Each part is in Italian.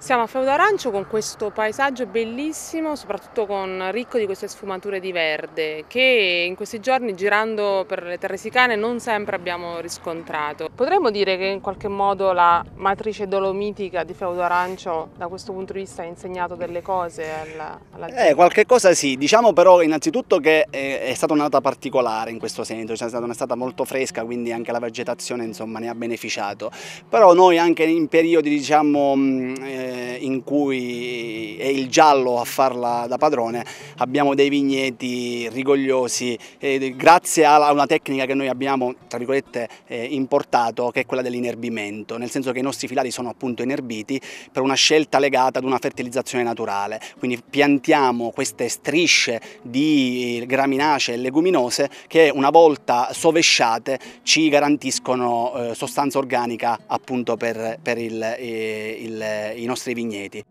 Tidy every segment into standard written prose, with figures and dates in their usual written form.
Siamo a Feudo Arancio con questo paesaggio bellissimo, soprattutto ricco di queste sfumature di verde, che in questi giorni girando per le terre sicane non sempre abbiamo riscontrato. Potremmo dire che in qualche modo la matrice dolomitica di Feudo Arancio da questo punto di vista ha insegnato delle cose alla gente? Qualche cosa sì, diciamo però innanzitutto che è stata un'annata particolare in questo senso, c'è stata un'estate molto fresca, quindi anche la vegetazione insomma ne ha beneficiato, però noi anche in periodi diciamo in cui è il giallo a farla da padrone abbiamo dei vigneti rigogliosi grazie a una tecnica che noi abbiamo tra virgolette importato, che è quella dell'inerbimento, nel senso che i nostri filari sono appunto inerbiti per una scelta legata ad una fertilizzazione naturale, quindi piantiamo queste strisce di graminacee e leguminose che una volta sovesciate ci garantiscono sostanza organica appunto per i nostri vigneti.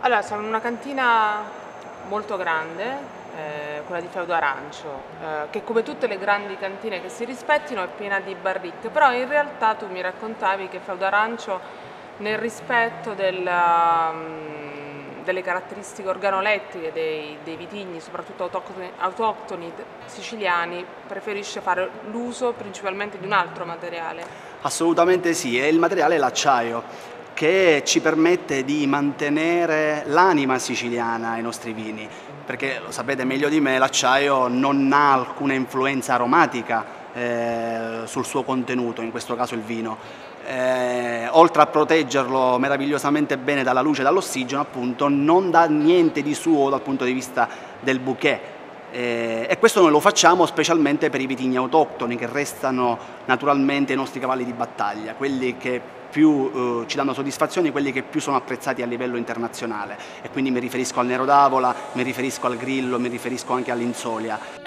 Allora, siamo in una cantina molto grande, quella di Feudo Arancio, che come tutte le grandi cantine che si rispettino è piena di barrique, però in realtà tu mi raccontavi che Feudo Arancio nel rispetto delle caratteristiche organolettiche dei vitigni, soprattutto autoctoni siciliani, preferisce fare l'uso principalmente di un altro materiale. Assolutamente sì, e il materiale è l'acciaio, che ci permette di mantenere l'anima siciliana ai nostri vini, perché lo sapete meglio di me, l'acciaio non ha alcuna influenza aromatica sul suo contenuto, in questo caso il vino. Oltre a proteggerlo meravigliosamente bene dalla luce e dall'ossigeno, appunto, non dà niente di suo dal punto di vista del bouquet. E questo noi lo facciamo specialmente per i vitigni autoctoni che restano naturalmente i nostri cavalli di battaglia, quelli che più ci danno soddisfazioni, quelli che più sono apprezzati a livello internazionale, e quindi mi riferisco al Nero d'Avola, mi riferisco al Grillo, mi riferisco anche all'Insolia.